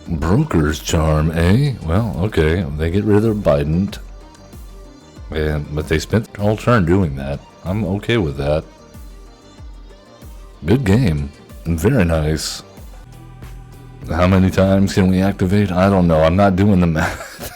Broker's charm, eh? Well, okay, they get rid of Biden, but they spent their whole turn doing that. I'm okay with that. Good game. Very nice. How many times can we activate? I don't know. I'm not doing the math.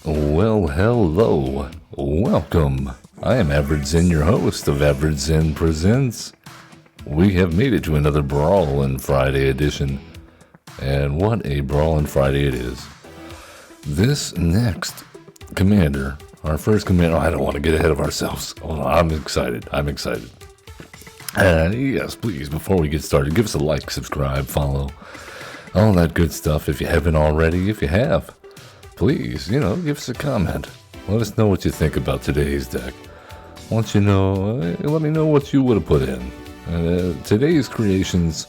Well, hello. Welcome. I am averagezen, your host of averagezen Presents. We have made it to another Brawlin Friday edition. And what a Brawlin Friday it is. This next commander, our first commander, I don't want to get ahead of ourselves. Hold on, I'm excited. Yes, please, before we get started, give us a like, subscribe, follow, all that good stuff if you haven't already. If you have, please, give us a comment. Let us know what you think about today's deck. Let me know what you would have put in. Today's creations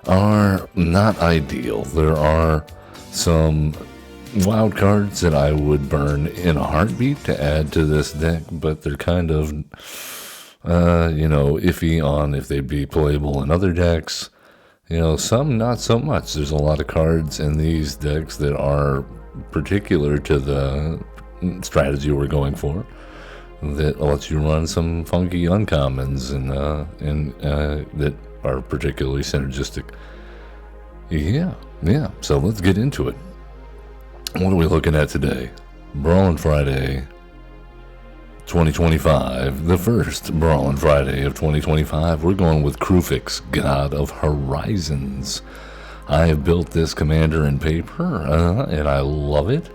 are not ideal. There are some wild cards that I would burn in a heartbeat to add to this deck, but they're kind of, iffy on if they'd be playable in other decks. Some not so much. There's a lot of cards in these decks that are particular to the strategy we're going for that lets you run some funky uncommons and that are particularly synergistic. Yeah. So let's get into it. What are we looking at today? Brawlin Friday 2025, the first Brawlin Friday of 2025. We're going with Kruphix, God of Horizons. I have built this commander in paper, and I love it.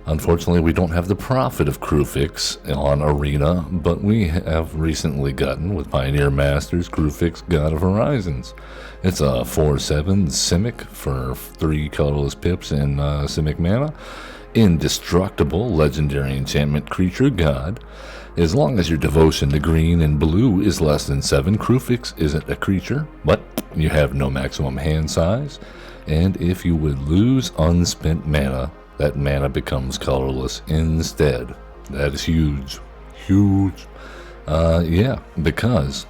Unfortunately, we don't have the profit of Kruphix on Arena, but we have recently gotten, with Pioneer Masters, Kruphix, God of Horizons. It's a 4/7 Simic for 3 colorless pips and Simic mana. Indestructible legendary enchantment creature god. As long as your devotion to green and blue is less than 7, Kruphix isn't a creature, but you have no maximum hand size, and if you would lose unspent mana, that mana becomes colorless instead. That is huge. Because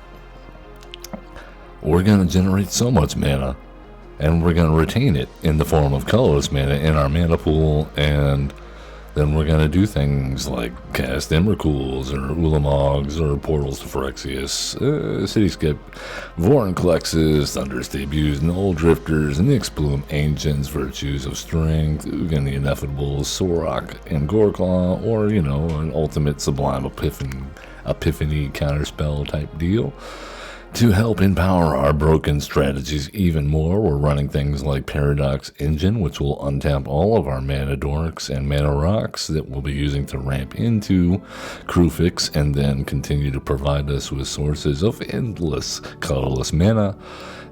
we're going to generate so much mana, and we're going to retain it in the form of colorless mana in our mana pool, and then we're going to do things like cast Emrakuls or Ulamogs or Portals to Phyrexius, Cityscape, Vorinclexes, Thunderous Debuts, Null Drifters, Nyx Bloom, Ancients, Virtues of Strength, Ugin the Ineffable, Sorok, and Goreclaw, or, an ultimate Sublime Epiphany counterspell type deal. To help empower our broken strategies even more, we're running things like Paradox Engine, which will untap all of our mana dorks and mana rocks that we'll be using to ramp into Kruphix and then continue to provide us with sources of endless colorless mana.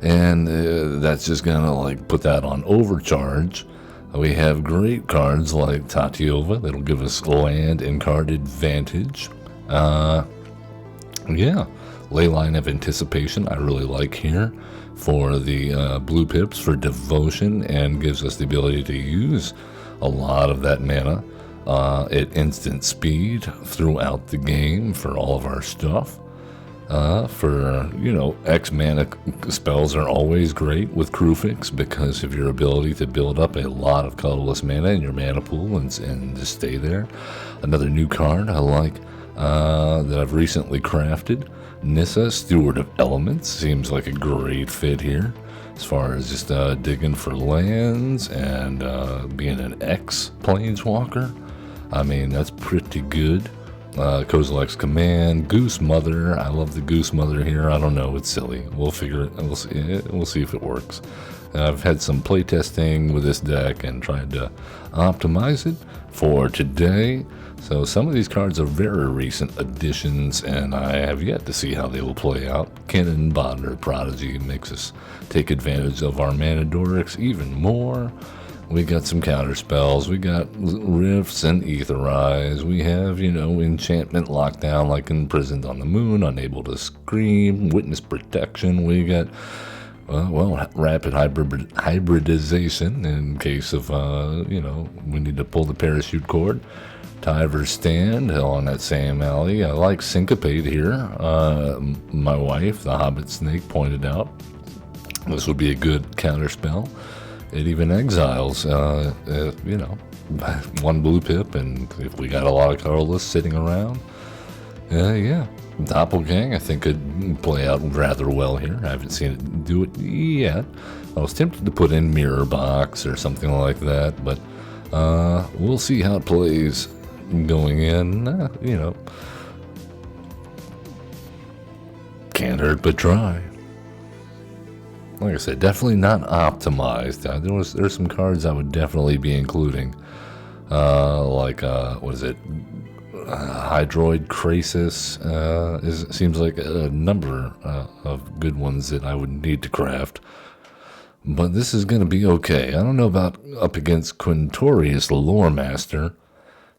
And that's just gonna put that on overcharge. We have great cards like Tatiova that'll give us land and card advantage. Leyline of Anticipation I really like here for the blue pips for devotion, and gives us the ability to use a lot of that mana at instant speed throughout the game for all of our stuff. X mana spells are always great with Kruphix because of your ability to build up a lot of colorless mana in your mana pool and just stay there. Another new card I like that I've recently crafted, Nissa, Steward of Elements, seems like a great fit here as far as just digging for lands and being an X planeswalker. I mean, that's pretty good. Kozilek's Command, Goose Mother. I love the Goose Mother here. I don't know, it's silly. We'll figure it. We'll see if it works. I've had some playtesting with this deck and tried to optimize it for today. So some of these cards are very recent additions, and I have yet to see how they will play out. Cannon Bodder Prodigy makes us take advantage of our Manadorics even more. We got some counter spells. We got Rifts and Etherize. We have, Enchantment Lockdown, like Imprisoned on the Moon, Unable to Scream, Witness Protection. We got, Rapid Hybridization in case of, we need to pull the parachute cord. Tiver's Stand on that same alley. I like Syncopate here. My wife, the Hobbit Snake, pointed out this would be a good counter spell. It even exiles, one blue pip, and if we got a lot of colorless sitting around, Doppelgang I think could play out rather well here. I haven't seen it do it yet. I was tempted to put in Mirror Box or something like that, but we'll see how it plays going in. Can't hurt but try. Like I said, definitely not optimized. There's some cards I would definitely be including, Hydroid Krasis. Seems like a number of good ones that I would need to craft. But this is going to be okay. I don't know about up against Quintorius, the Lore Master.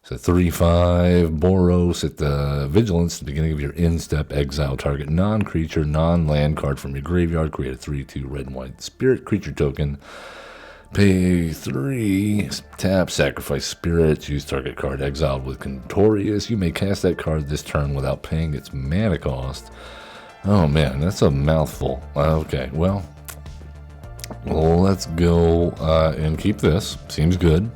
It's a 3/5 Boros at the Vigilance at the beginning of your end-step. Exile target non-creature, non-land card from your graveyard. Create a 3/2 red and white spirit creature token. Pay 3, tap, sacrifice spirit, use target card exiled with Quintorius. You may cast that card this turn without paying its mana cost. Oh man, that's a mouthful. Okay, well, let's go and keep this. Seems good.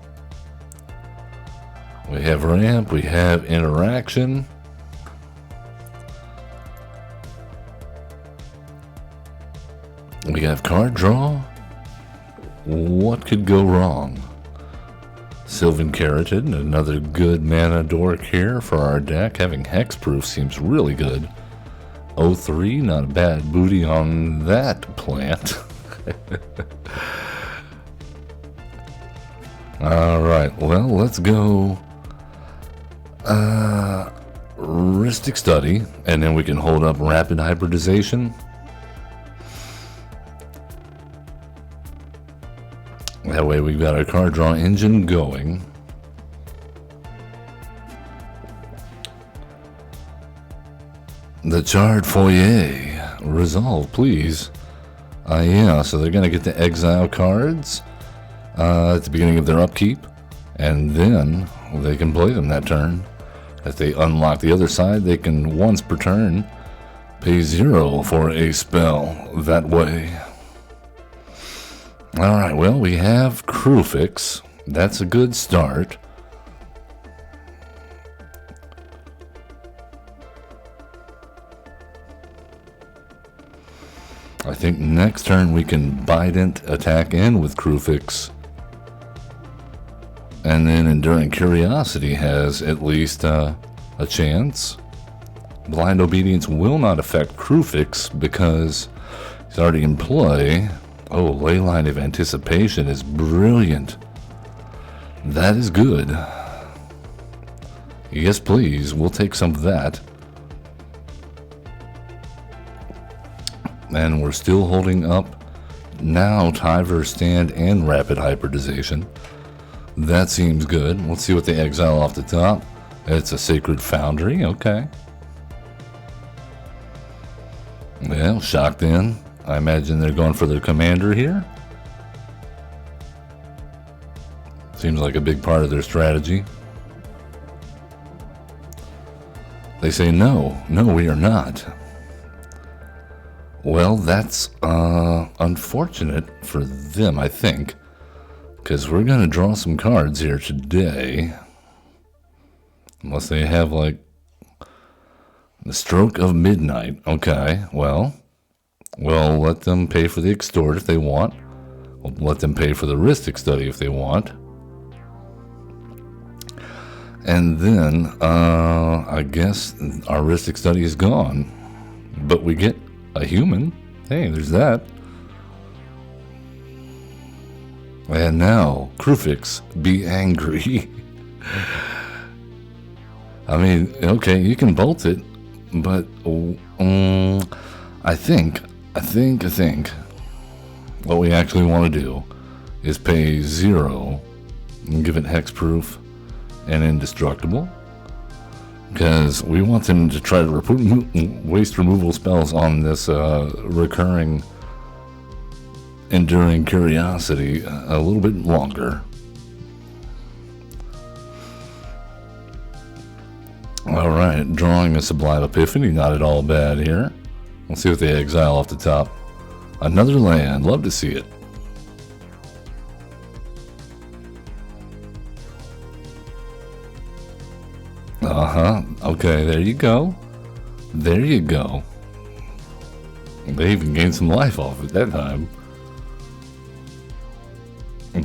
We have ramp, we have interaction. We have card draw. What could go wrong? Sylvan Keratin, another good mana dork here for our deck. Having hexproof seems really good. 03, not a bad booty on that plant. Alright, well, let's go Ristic Study, and then we can hold up Rapid Hybridization. That way we've got our card draw engine going. The Charred Foyer. Resolve, please. So they're going to get the exile cards at the beginning of their upkeep, and then they can play them that turn. If they unlock the other side, they can once per turn pay 0 for a spell that way. Alright, well, we have Kruphix. That's a good start. I think next turn we can Bident attack in with Kruphix. And then Enduring Curiosity has at least a chance. Blind Obedience will not affect Kruphix because he's already in play. Oh, Leyline of Anticipation is brilliant. That is good. Yes, please. We'll take some of that. And we're still holding up now Tiver's Stand and Rapid Hybridization. That seems good. Let's see what they exile off the top. It's a Sacred Foundry. Okay. Well, Shocked In. I imagine they're going for their commander here. Seems like a big part of their strategy. They say no, we are not. Well, that's unfortunate for them, I think, because we're going to draw some cards here today. Unless they have, like, the Stroke of Midnight. Okay, well, we'll let them pay for the Extort if they want. We'll let them pay for the Ristic Study if they want. And then, I guess our Ristic Study is gone. But we get a human. Hey, there's that. And now, Kruphix, be angry. I mean, okay, you can bolt it, but I think what we actually want to do is pay 0 and give it hexproof and indestructible, because we want them to try to waste removal spells on this recurring enduring curiosity a little bit longer. Alright, drawing a Sublime Epiphany, not at all bad here. Let's see what they exile off the top. Another land, love to see it. Okay, there you go. There you go. They even gained some life off it that time.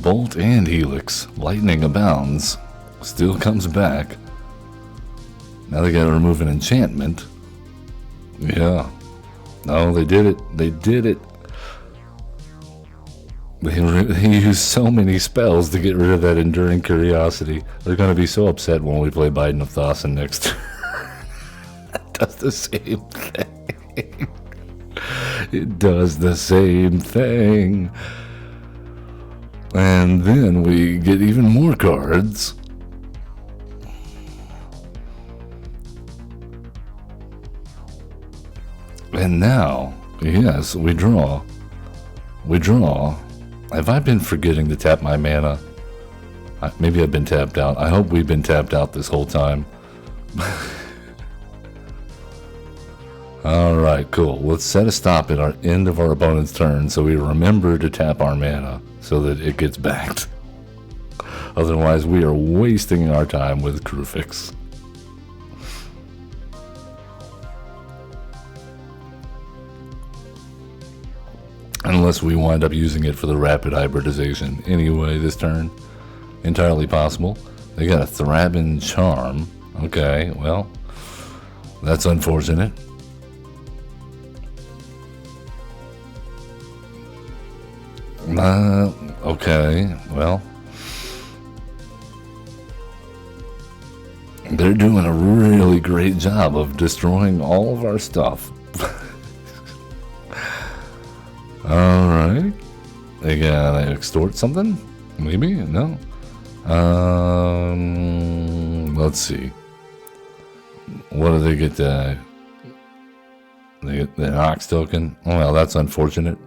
Bolt and Helix, lightning abounds. Still comes back. Now they gotta remove an enchantment. Yeah. No, they did it. They did it. They used so many spells to get rid of that enduring curiosity. They're gonna be so upset when we play Biden of Thassin next turn. It does the same thing. It does the same thing. And then we get even more cards. And now, yes, we draw. We draw. Have I been forgetting to tap my mana? Maybe I've been tapped out. I hope we've been tapped out this whole time. Alright, cool. Let's set a stop at our end of our opponent's turn so we remember to tap our mana so that it gets backed. Otherwise, we are wasting our time with Kruphix. Unless we wind up using it for the rapid hybridization. Anyway, this turn, entirely possible. They got a Thrabin Charm. Okay, well, that's unfortunate. Okay, well, they're doing a really great job of destroying all of our stuff. Alright. They gotta extort something? Maybe? No? Let's see. What do they get? They get the Ox token? Oh, well, that's unfortunate.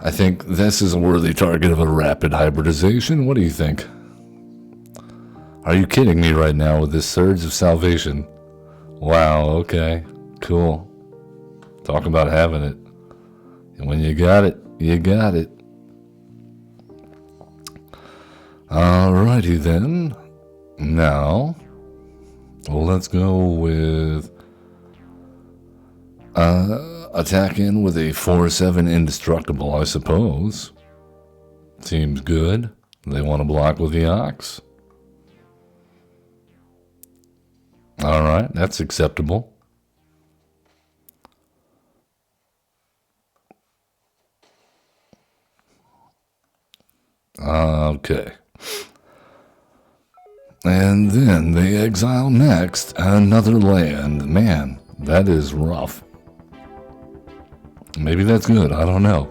I think this is a worthy target of a rapid hybridization. What do you think? Are you kidding me right now with this Surge of Salvation? Wow, okay. Cool. Talk about having it. And when you got it, you got it. Alrighty then. Now, well, let's go with attack in with a 4/7 indestructible, I suppose. Seems good. They want to block with the Ox. Alright, that's acceptable. Okay. And then they exile next another land. Man, that is rough. Maybe that's good. I don't know.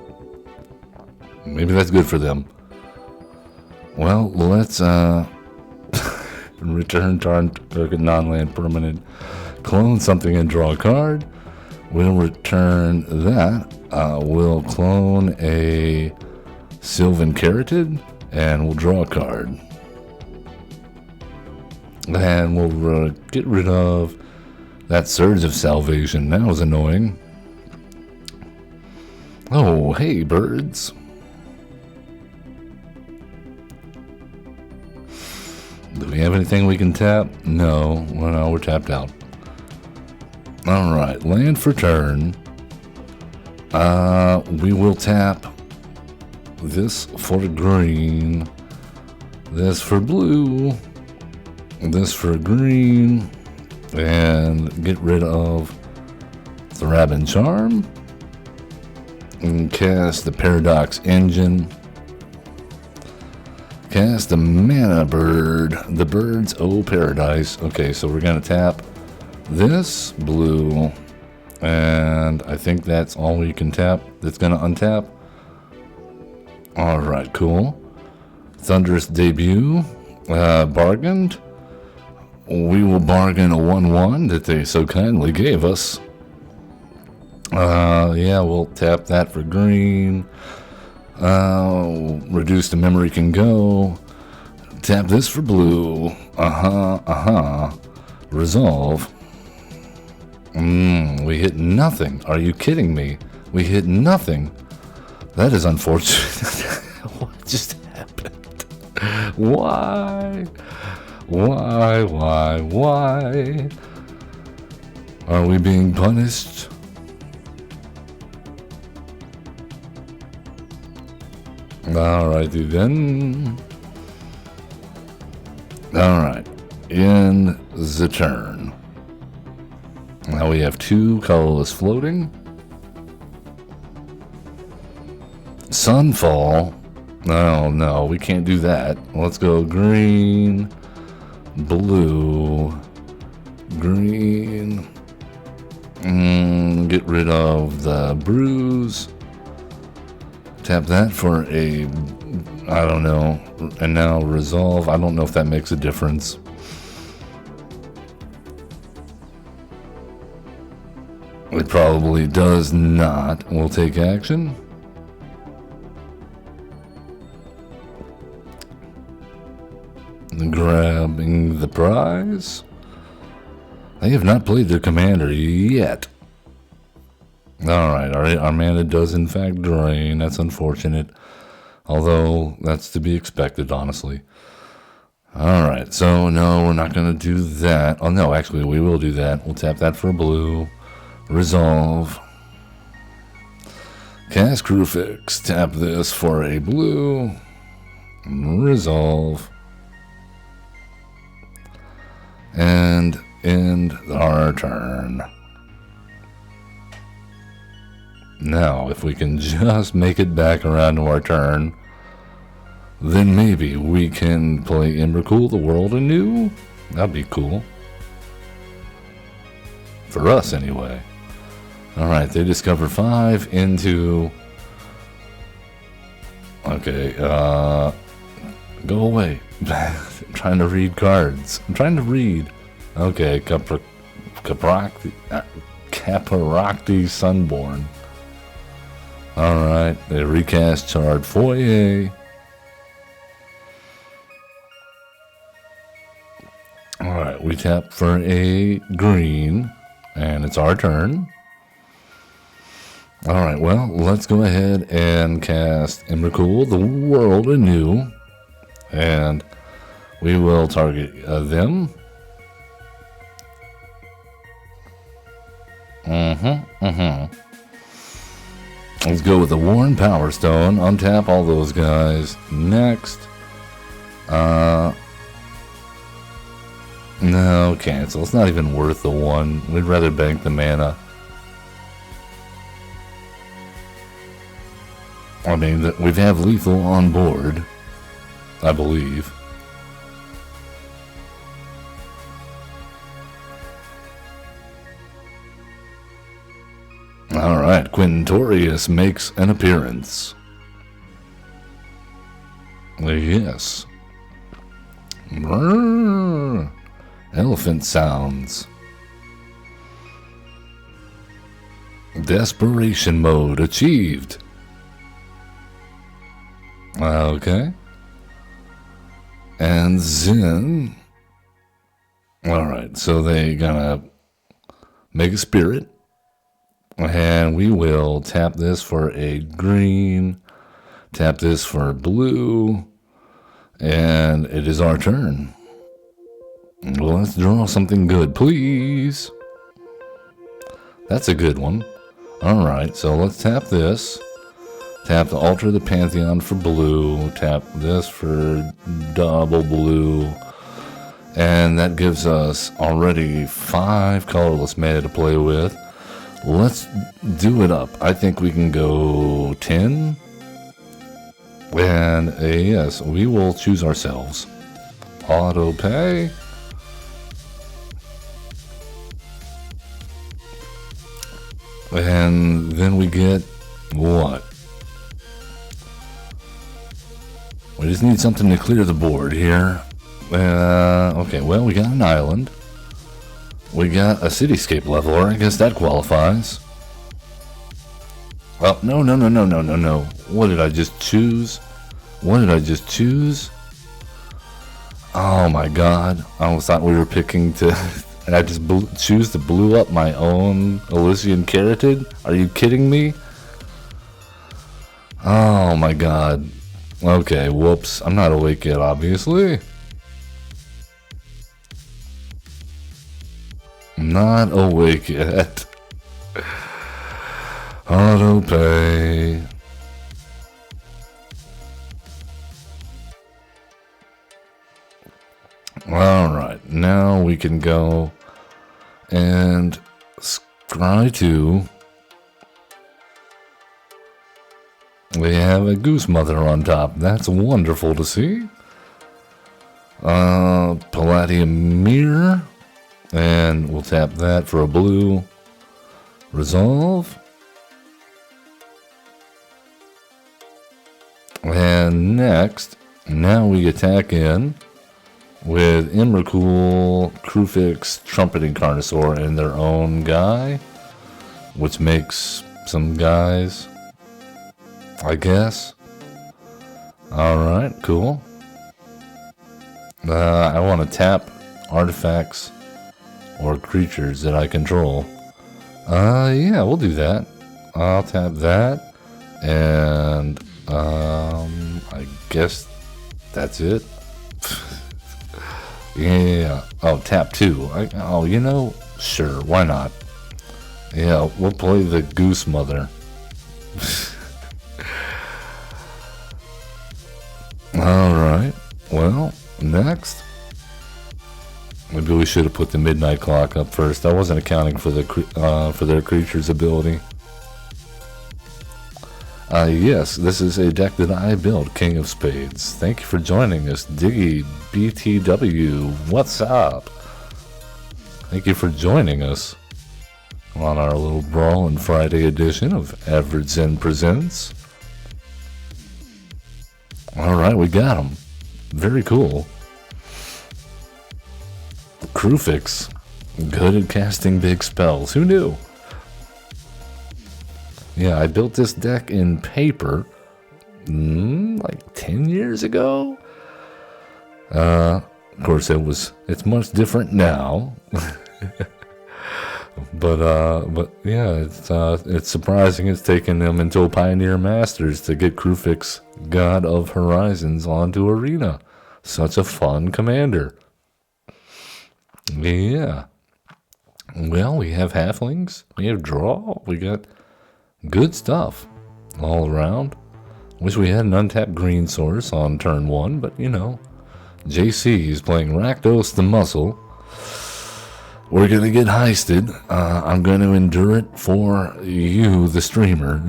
Maybe that's good for them. Well, let's return target non-land permanent. Clone something and draw a card. We'll return that. We'll clone a Sylvan Carotid, and we'll draw a card. And we'll get rid of that Surge of Salvation. That was annoying. Oh, hey, birds. Do we have anything we can tap? No. Well, no, we're tapped out. Alright, land for turn. We will tap this for green, this for blue, this for green, and get rid of Thrabin Charm, and cast the Paradox Engine. Cast the mana bird. The bird's paradise. Okay, so we're gonna tap this blue, and I think that's all we can tap. That's gonna untap. All right, cool. Thunderous debut. Bargained. We will bargain a 1/1 that they so kindly gave us. Yeah, we'll tap that for green. Reduce the memory can go. Tap this for blue. Resolve. We hit nothing. Are you kidding me? We hit nothing. That is unfortunate. What just happened? Why? Why? Are we being punished? Alrighty then. Alright. In the turn. Now we have 2 colorless floating. Sunfall. No, we can't do that. Let's go green, blue, green. Get rid of the bruise. Tap that for a, I don't know, and now resolve. I don't know if that makes a difference. It probably does not. We'll take action. Grabbing the prize. They have not played their commander yet. Alright, our mana does in fact drain. That's unfortunate. Although, that's to be expected, honestly. Alright, so no, we're not going to do that. Oh no, actually, we will do that. We'll tap that for a blue. Resolve. Cast Kruphix. Tap this for a blue. Resolve. And end our turn. Now, if we can just make it back around to our turn, then maybe we can play Emrakul the World anew. That'd be cool. For us, anyway. Alright, they discover 5 into... Okay, go away. I'm trying to read cards. I'm trying to read. Okay, Caparakti Sunborn. Alright, they recast Charred Foyer. Alright, we tap for a green, and it's our turn. Alright, well, let's go ahead and cast Emrakul the World anew. And we will target them. Let's go with the Worn Power Stone. Untap all those guys. Next. No, cancel. It's not even worth the 1. We'd rather bank the mana. I mean, we have lethal on board, I believe. Alright, Quintorius makes an appearance. Yes. Brrr. Elephant sounds. Desperation mode achieved. Okay. And then... Alright, so they gonna make a spirit. And we will tap this for a green. Tap this for blue. And it is our turn. Well, let's draw something good, please. That's a good one. Alright, so let's tap this. Tap to alter the Pantheon for blue. Tap this for double blue. And that gives us already 5 colorless mana to play with. Let's do it up. I think we can go 10. And yes, we will choose ourselves. Auto pay. And then we get what? We just need something to clear the board here. Okay, well, we got an island. We got a cityscape leveler. I guess that qualifies. Oh, no. What did I just choose? Oh my god. I thought we were picking to... and I just choose to blew up my own Elysian Carotid? Are you kidding me? Oh my god. Okay, whoops. I'm not awake yet, obviously. Not awake yet. Auto pay. Alright, now we can go and scry to. We have a goose mother on top. That's wonderful to see. Palladium mirror. And we'll tap that for a blue. Resolve. And next, now we attack in with Emrakul, Kruphix, Trumpeting Carnosaur, and their own guy, which makes some guys, I guess. Alright, cool. I want to tap artifacts or creatures that I control. Yeah, we'll do that. I'll tap that, and I guess that's it. Yeah. Oh, tap 2. You know, sure, why not? Yeah, we'll play the goose mother. Alright, well, next. Maybe we should have put the midnight clock up first. I wasn't accounting for their creature's ability. Yes, this is a deck that I built, King of Spades. Thank you for joining us, Diggy BTW. What's up? Thank you for joining us on our little Brawlin Friday edition of averagezen Presents. Alright, we got him. Very cool. Kruphix, good at casting big spells. Who knew? Yeah, I built this deck in paper like 10 years ago. Of course, it's much different now. but yeah, it's surprising it's taken them until Pioneer Masters to get Kruphix, God of Horizons, onto Arena. Such a fun commander. Yeah. Well, we have halflings, we have draw, we got good stuff all around. Wish we had an untapped green source on turn 1, but you know, JC is playing Rakdos the Muscle. We're gonna get heisted. I'm gonna endure it for you, the streamer.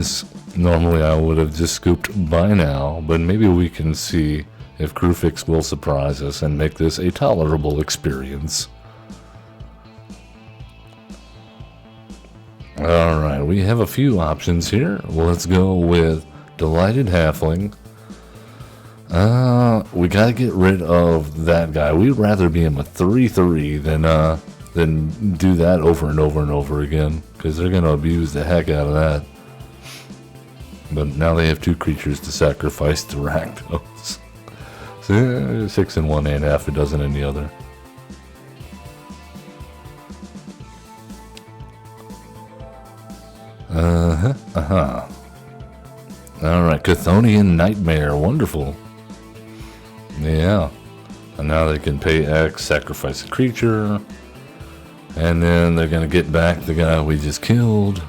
Normally I would have just scooped by now, but maybe we can see if Kruphix will surprise us and make this a tolerable experience. Alright, we have a few options here. Let's go with Delighted Halfling. We gotta get rid of that guy. We'd rather be him a 3/3 than do that over and over and over again, because they're gonna abuse the heck out of that. But now they have 2 creatures to sacrifice to Rakdos. So, 6 in one and half a dozen in the other. Alright, Chthonian Nightmare, wonderful. Yeah. And now they can pay X, sacrifice a creature, and then they're gonna get back the guy we just killed.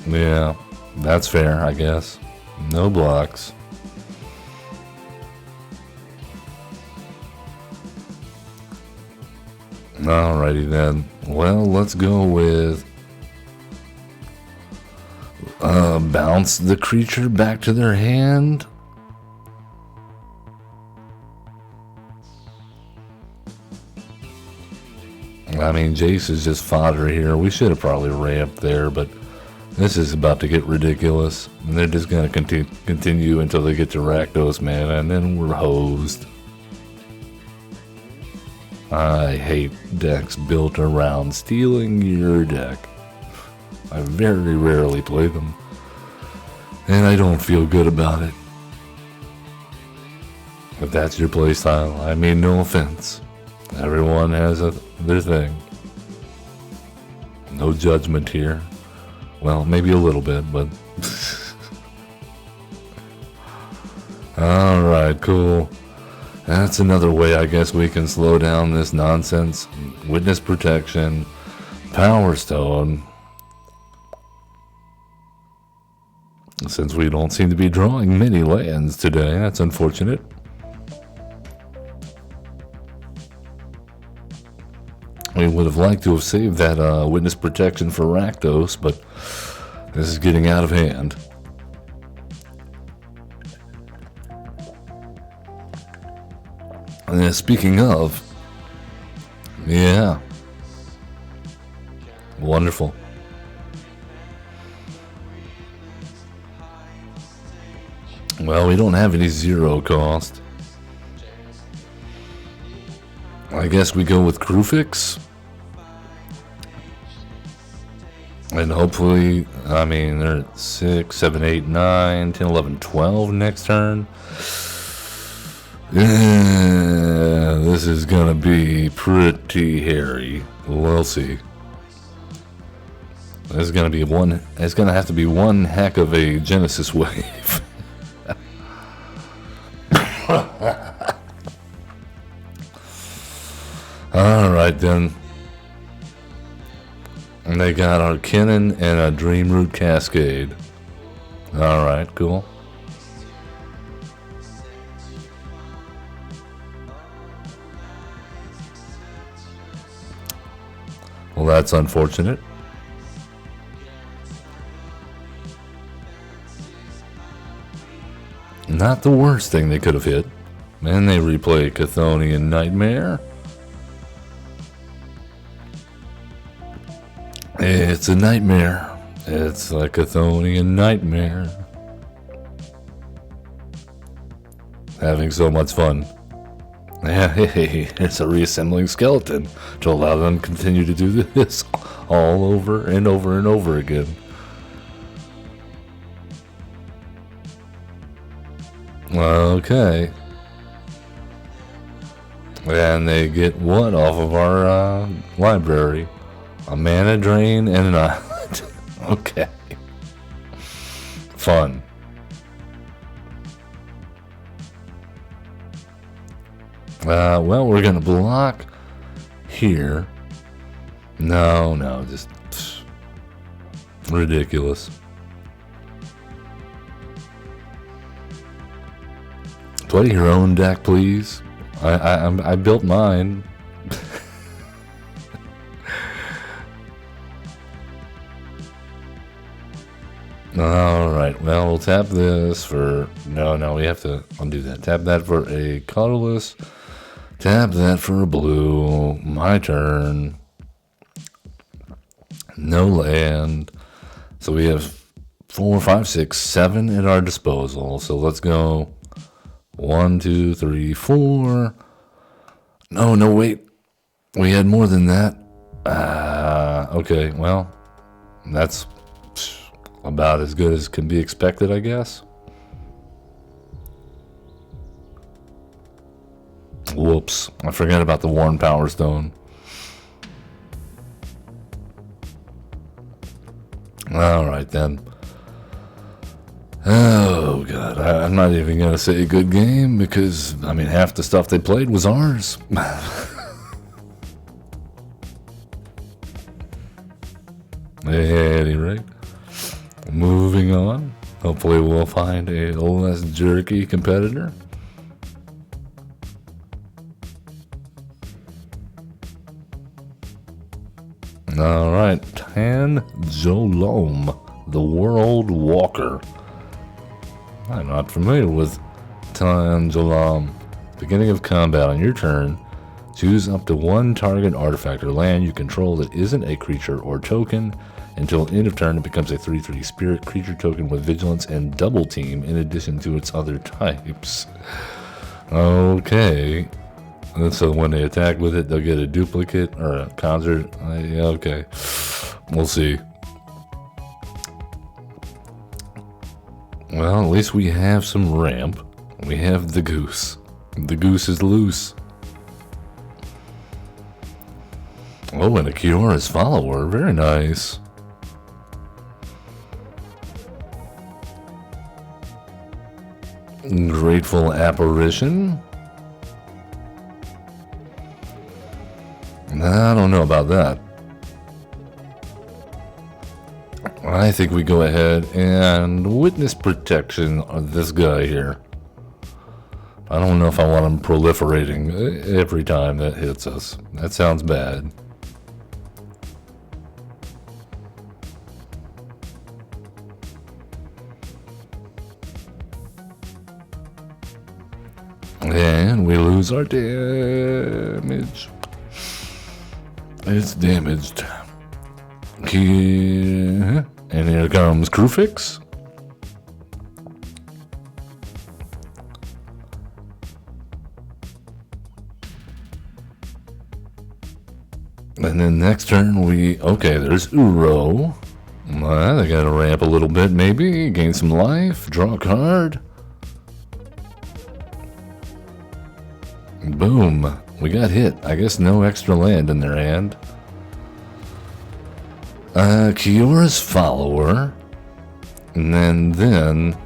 Yeah, that's fair, I guess. No blocks. Alrighty then. Well, let's go with Bounce the creature back to their hand. I mean, Jace is just fodder here. We should have probably ramped there, but this is about to get ridiculous. And they're just going to continue until they get to Rakdos mana, and then we're hosed. I hate decks built around stealing your deck. I very rarely play them, and I don't feel good about it. If that's your playstyle, I mean no offense. Everyone has their thing. No judgment here. Well, maybe a little bit, but... Alright, cool. That's another way I guess we can slow down this nonsense. Witness protection, Power Stone. Since we don't seem to be drawing many lands today, that's unfortunate. We would have liked to have saved that witness protection for Rakdos, but this is getting out of hand. And then speaking of, yeah, wonderful. Well, we don't have any zero cost. I guess we go with Kruphix. And hopefully, I mean, they're at 6, 7, 8, 9, 10, 11, 12 next turn. Yeah, this is gonna be pretty hairy. We'll see. There's gonna be it's gonna have to be one heck of a Genesis wave. Alright then. And they got our Kinnan and a Dreamroot Cascade. Alright, cool. Well, that's unfortunate. Not the worst thing they could have hit. And they replay Chthonian Nightmare. It's a nightmare. It's a Chthonian Nightmare. Having so much fun. Yeah, hey, it's a reassembling skeleton to allow them to continue to do this all over and over and over again. Okay. And they get what off of our library? A mana drain and an island. Okay. Fun. Well, we're gonna block here. No, just ridiculous. Play your own deck, please. I built mine. Alright, well, we'll tap this for... No, we have to undo that. Tap that for a colorless. Tap that for a blue. My turn. No land. So we have 4, 5, 6, 7 at our disposal. So let's go 1, 2, 3, 4. No, wait. We had more than that. Okay, well, that's about as good as can be expected, I guess. Whoops, I forgot about the Worn Power Stone. Alright then. Oh god, I'm not even gonna say a good game because, I mean, half the stuff they played was ours. At any rate, moving on. Hopefully we'll find a less jerky competitor. Alright, Tan Jolom. the World Walker. I'm not familiar with Tanjalam. Beginning of combat on your turn, choose up to one target artifact or land you control that isn't a creature or token. Until end of turn, it becomes a 3/3 spirit creature token with vigilance and double team in addition to its other types. Okay. And so when they attack with it, they'll get a duplicate or a concert. Yeah, okay. We'll see. Well, at least we have some ramp. We have the goose. The goose is loose. Oh, and a Kiora's follower. Very nice. Grateful apparition. I don't know about that. I think we go ahead and witness protection on this guy here. I don't know if I want him proliferating every time that hits us. That sounds bad. And we lose our damage. It's damaged. And here comes Kruphix. And then next turn okay, there's Uro. They gotta ramp a little bit maybe, gain some life, draw a card. Boom. We got hit. I guess no extra land in their hand. Kiora's follower. And then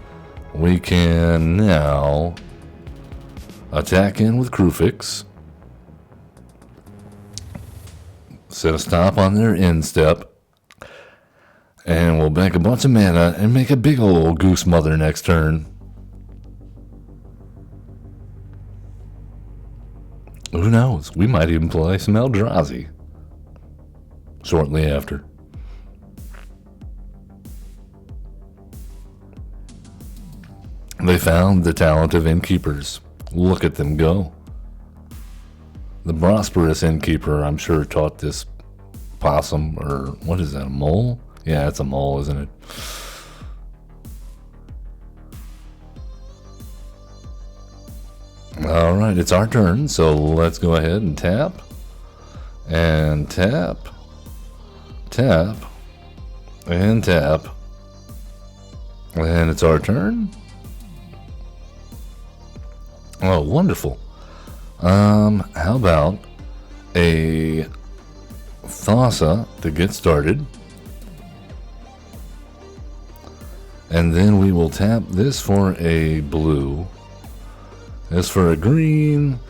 we can now attack in with Kruphix. Set a stop on their end step. And we'll bank a bunch of mana and make a big old goose mother next turn. Who knows? We might even play some Eldrazi shortly after. They found the talent of innkeepers. Look at them go. The prosperous innkeeper, I'm sure, taught this possum, or what is that, a mole? Yeah, it's a mole, isn't it? Alright, it's our turn, so let's go ahead and tap. And tap. Tap. And tap. And it's our turn. Oh, wonderful. How about a Thassa to get started. And then we will tap this for a blue. This for a green,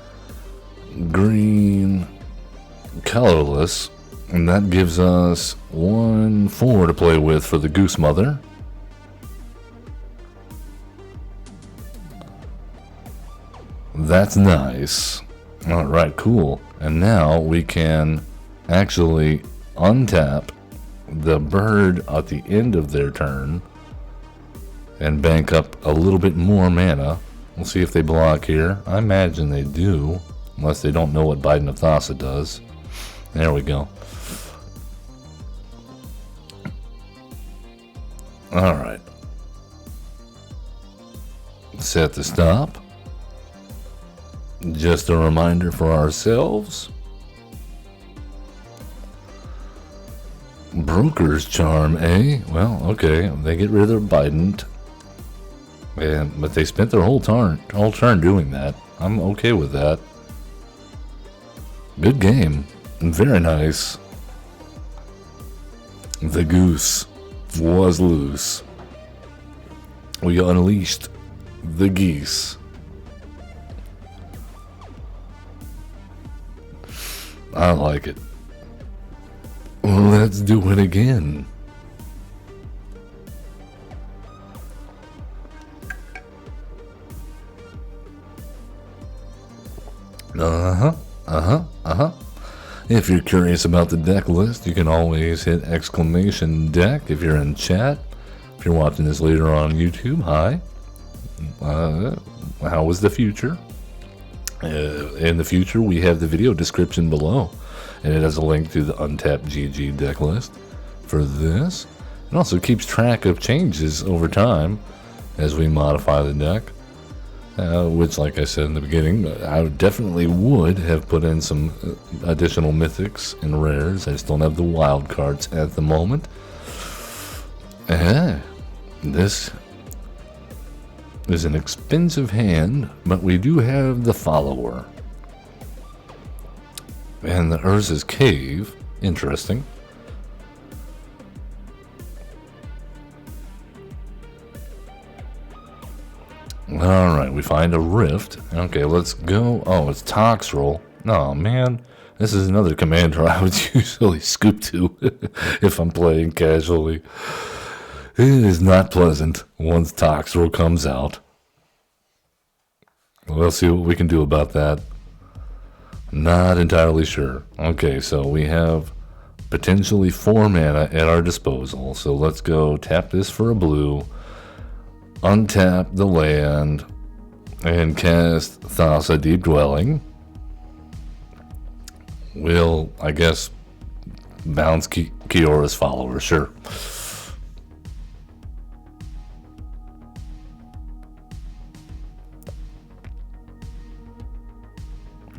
colorless, and that gives us 1/4 to play with for the Goose Mother. That's nice. Alright, cool. And now we can actually untap the bird at the end of their turn and bank up a little bit more mana. We'll see if they block here. I imagine they do, unless they don't know what Biden of Thassa does. There we go. Alright. Set the stop. Just a reminder for ourselves. Broker's Charm, eh? Well, okay. They get rid of Biden. But they spent their whole turn doing that. I'm okay with that. Good game. Very nice. The goose was loose. We unleashed the geese. I like it. Let's do it again. If you're curious about the deck list, you can always hit exclamation deck if you're in chat. If you're watching this later on YouTube, hi. How was the future? In the future, we have the video description below, and it has a link to the untapped GG deck list for this. It also keeps track of changes over time as we modify the deck, which, like I said in the beginning, I definitely would have put in some additional mythics and rares. I just don't have the wild cards at the moment. This is an expensive hand, but we do have the follower. And the Urza's Cave. Interesting. Alright, we find a rift. Okay, let's go. Oh, it's Toxrel. Oh, man. This is another commander I would usually scoop to if I'm playing casually. It is not pleasant once Toxrel comes out. We'll see what we can do about that. Not entirely sure. Okay, so we have potentially 4 mana at our disposal. So let's go tap this for a blue, untap the land, and cast Thassa Deep Dwelling. We'll, I guess, bounce Kiora's follower, sure.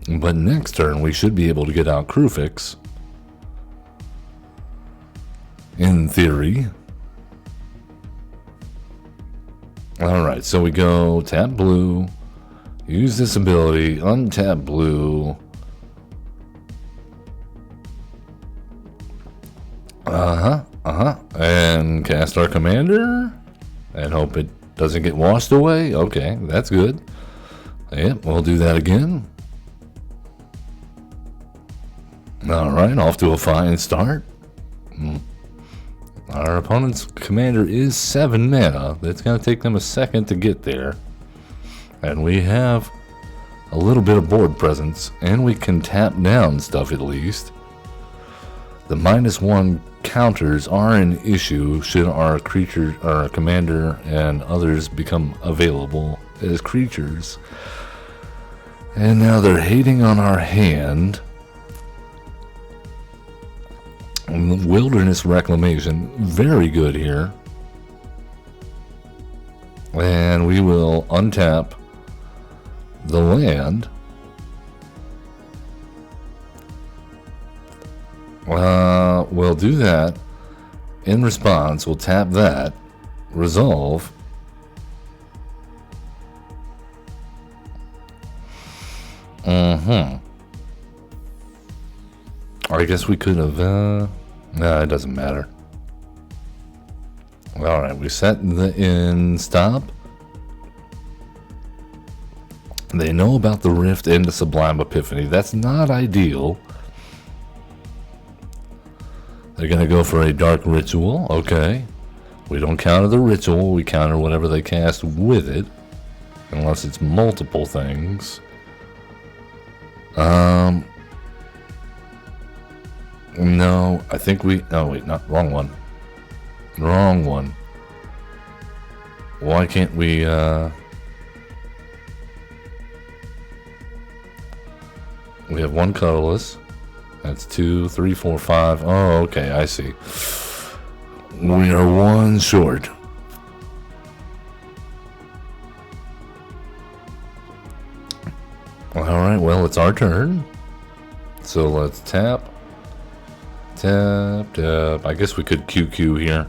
But next turn, we should be able to get out Kruphix. In theory. Alright, so we go tap blue, use this ability, untap blue. And cast our commander. And hope it doesn't get washed away. Okay, that's good. Yep, we'll do that again. Alright, off to a fine start. Our opponent's commander is 7 mana. That's going to take them a second to get there. And we have a little bit of board presence, and we can tap down stuff at least. The -1 counters are an issue should our creature, our commander, and others become available as creatures. And now they're hating on our hand. Wilderness Reclamation, very good here. And we will untap the land. We'll do that. In response, we'll tap that. Resolve. I guess we could have, no, it doesn't matter. Alright, we set the in stop. They know about the Rift and the Sublime Epiphany. That's not ideal. They're going to go for a Dark Ritual. Okay. We don't counter the ritual. We counter whatever they cast with it. Unless it's multiple things. No, I think we... Oh, wait, not... Wrong one. Wrong one. Why can't we, We have 1 colorless. That's 2, 3, 4, 5. Oh, okay, I see. We are 1 short. Alright, well, it's our turn. So let's tap. Tap, tap. I guess we could QQ here.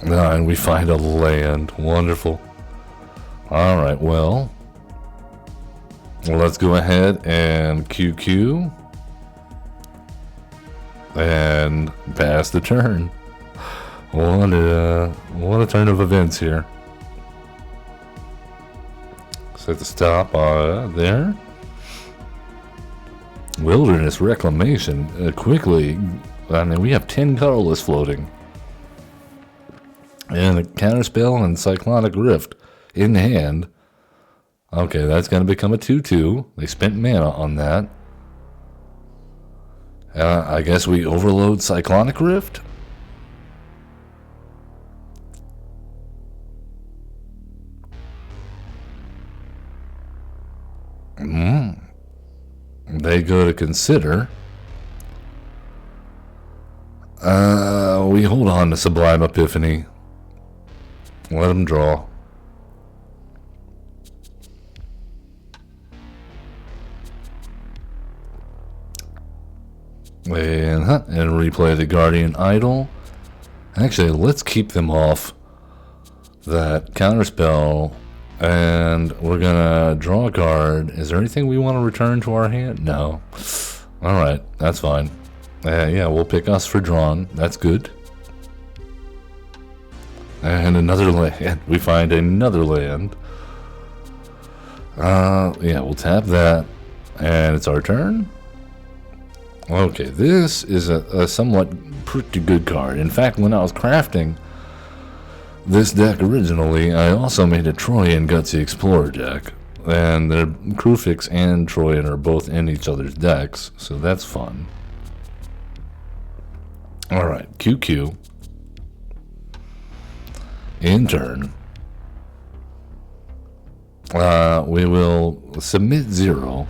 And we find a land. Wonderful. Alright, well, let's go ahead and QQ. And pass the turn. What a turn of events here. Set the stop there. Wilderness Reclamation. Quickly, I mean, we have 10 colorless floating. And a Counterspell and Cyclonic Rift in hand. Okay, that's going to become a 2/2. They spent mana on that. I guess we overload Cyclonic Rift. They go to consider. We hold on to Sublime Epiphany. Let them draw. And replay the Guardian Idol. Actually, let's keep them off that counterspell. And we're gonna draw a card. Is there anything we want to return to our hand? No. Alright, that's fine. Yeah, we'll pick us for drawn. That's good. And another land. We find another land. Yeah, we'll tap that. And it's our turn. Okay, this is a somewhat pretty good card. In fact, when I was crafting this deck originally, I also made a Troyan Gutsy Explorer deck. And Kruphix and Troyan are both in each other's decks, so that's fun. Alright, QQ. In turn. We will submit 0.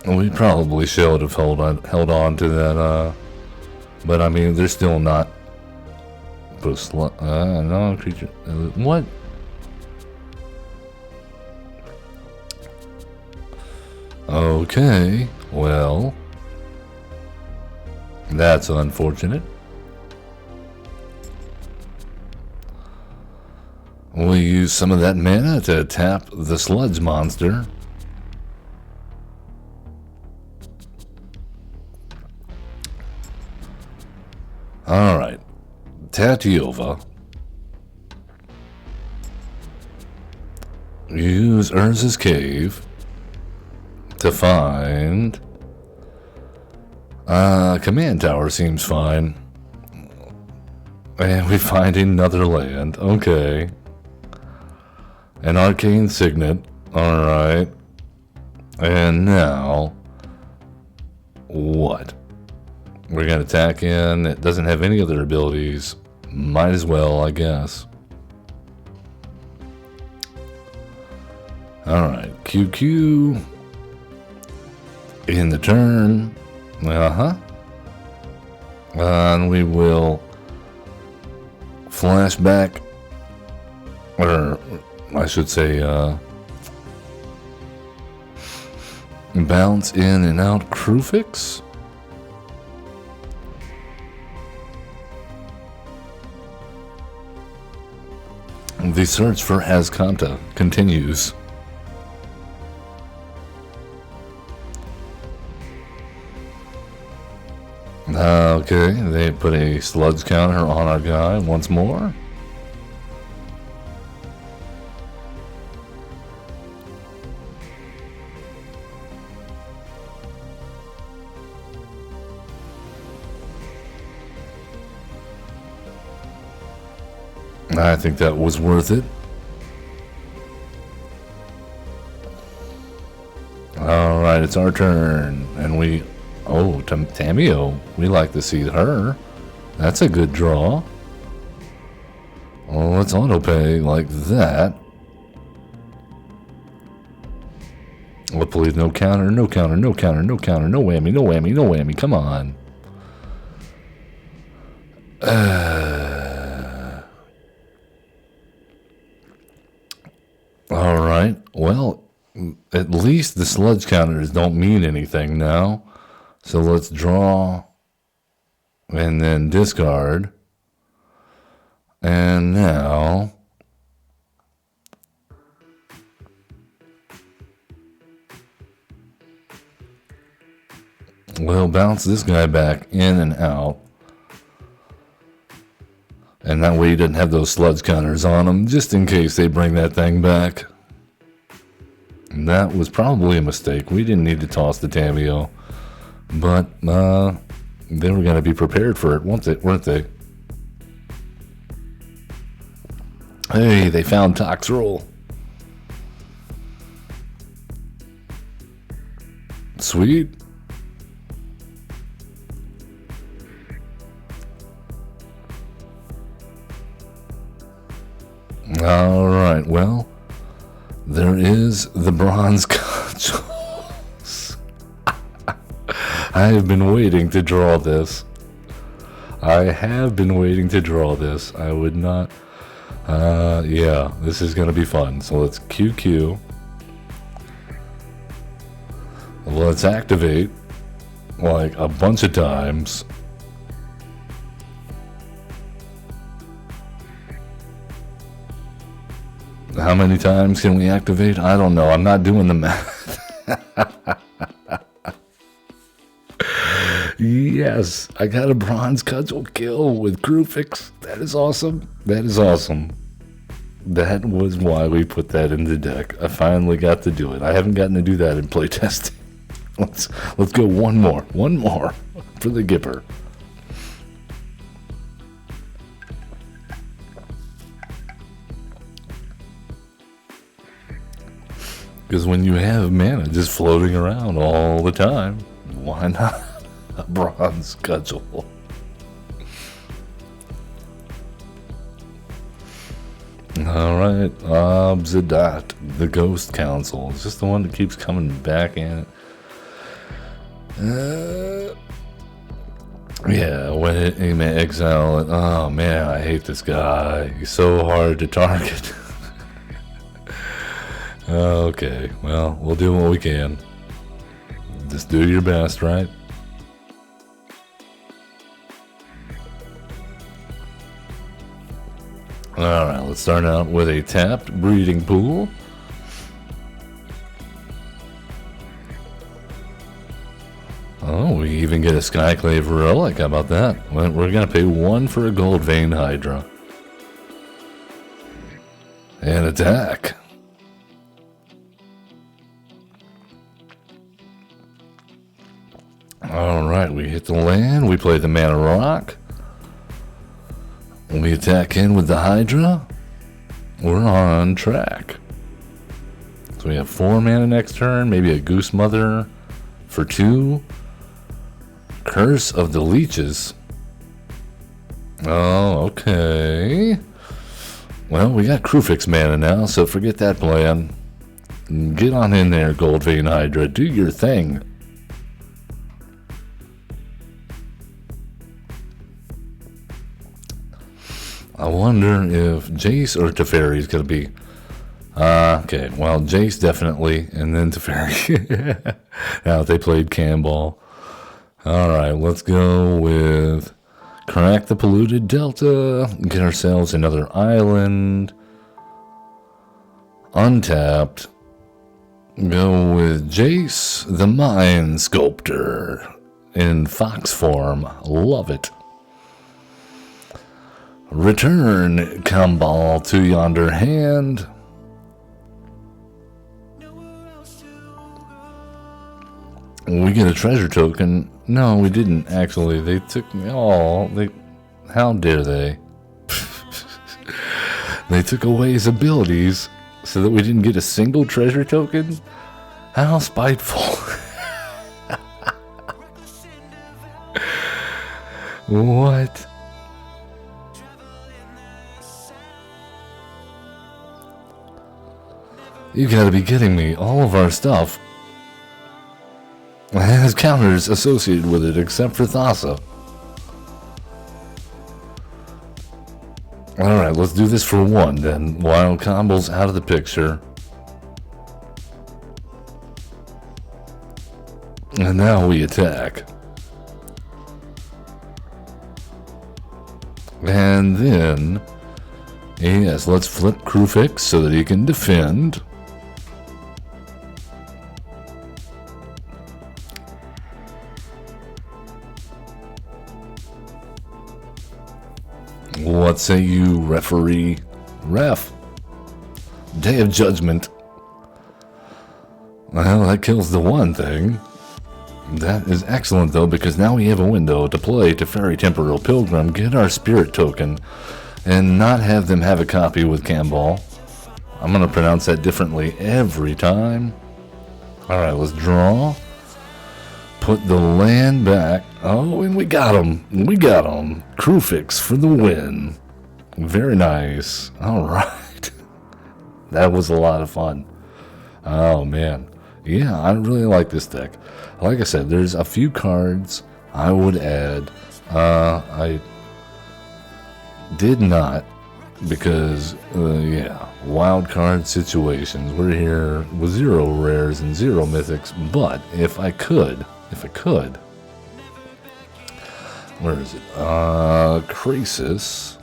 We probably should have held on to that, but I mean, they're still not. No creature. What? Okay, well, that's unfortunate. We'll use some of that mana to tap the sludge monster. Alright, Tatiova. Use Urza's Cave to find... Command Tower seems fine. And we find another land. Okay. An Arcane Signet. Alright. And now... what? We're going to attack in. It doesn't have any other abilities. Might as well, I guess. Alright, QQ. In the turn. And we will flash back. Or, I should say, bounce in and out Kruphix. The search for Azcanta continues. Okay, they put a sludge counter on our guy once more. I think that was worth it. Alright, it's our turn. And we... oh, Tamio. We like to see her. That's a good draw. Well, let's auto-pay like that. Hopefully no counter, no counter, no counter, no counter, no whammy, no whammy, no whammy. Come on. Alright, well, at least the sludge counters don't mean anything now. So let's draw and then discard. And now we'll bounce this guy back in and out. And that way he doesn't have those sludge counters on him, just in case they bring that thing back. And that was probably a mistake. We didn't need to toss the Tamio. But, they were going to be prepared for it, weren't they? Hey, they found Toxroll. Sweet. Alright, well, there is the bronze consoles. I have been waiting to draw this. I would not. Yeah, this is going to be fun. So let's QQ. Let's activate like a bunch of times. How many times can we activate? I don't know. I'm not doing the math. Yes, I got a bronze cudgel kill with Kruphix. That is awesome. That is awesome. That was why we put that in the deck. I finally got to do it. I haven't gotten to do that in playtesting. Let's go one more for the Gipper. Because when you have mana just floating around all the time, why not a bronze cudgel? Alright, Zadat, the Ghost Council. Is this the one that keeps coming back in it? Yeah, when it may exile it. Oh man, I hate this guy. He's so hard to target. Okay, well, we'll do what we can. Just do your best, right? Alright, let's start out with a tapped breeding pool. Oh, we even get a Skyclave relic. How about that? We're going to pay 1 for a gold vein Hydra. And attack. Alright, we hit the land. We play the Mana Rock. We attack in with the Hydra. We're on track. So we have 4 mana next turn. Maybe a Goose Mother for 2. Curse of the Leeches. Oh, okay. Well, we got Kruphix mana now, so forget that plan. Get on in there, Gold Vein Hydra. Do your thing. I wonder if Jace or Teferi is going to be... okay, well, Jace definitely, and then Teferi. Now, if they played Camball. Alright, let's go with Crack the Polluted Delta. Get ourselves another island. Untapped. Go with Jace, the Mind Sculptor. In fox form. Love it. Return Camball to yonder hand. We get a treasure token. No, we didn't actually. They took me. Oh, how dare they? They took away his abilities so that we didn't get a single treasure token. How spiteful! What? You gotta be kidding me. All of our stuff has counters associated with it, except for Thassa. Alright, let's do this for 1 then, while Combo's out of the picture. And now we attack. And then, yes, let's flip Kruphix so that he can defend. What say you, referee? Ref. Day of Judgment. Well, that kills the one thing. That is excellent, though, because now we have a window to play Teferi Temporal Pilgrim, get our spirit token, and not have them have a copy with Camball. I'm going to pronounce that differently every time. Alright, let's draw. Put the land back. Oh, and we got him. We got him. Kruphix for the win. Very nice. Alright. That was a lot of fun. Oh, man. Yeah, I really like this deck. Like I said, there's a few cards I would add. I did not because, yeah, wild card situations. We're here with 0 rares and 0 mythics, but if I could, where is it? Krasis.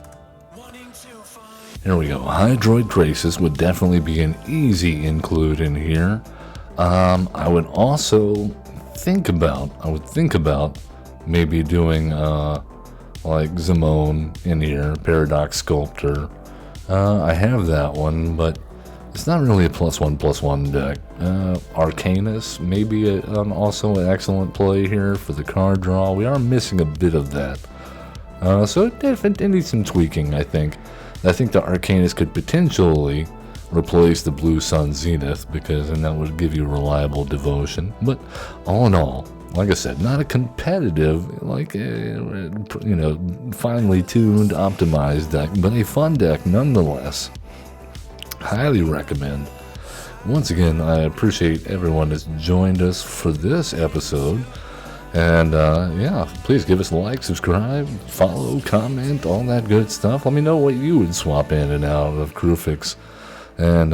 Here we go. Hydroid Krasis would definitely be an easy include in here. I would also think about maybe doing like Zimone in here, Paradox Sculptor. I have that one, but it's not really a +1/+1 deck. Arcanus maybe also an excellent play here for the card draw. We are missing a bit of that, so it needs some tweaking. I think the Arcanus could potentially replace the Blue Sun Zenith, and that would give you reliable devotion. But all in all, like I said, not a competitive, finely tuned, optimized deck, but a fun deck nonetheless. Highly recommend. Once again, I appreciate everyone that's joined us for this episode. And yeah, please give us a like, subscribe, follow, comment, all that good stuff. Let me know what you would swap in and out of Kruphix. And,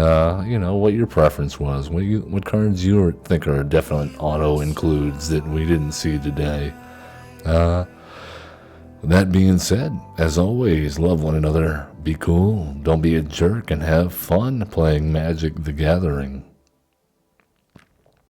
what your preference was. What cards you think are definite auto includes that we didn't see today. That being said, as always, love one another, be cool, don't be a jerk, and have fun playing Magic the Gathering.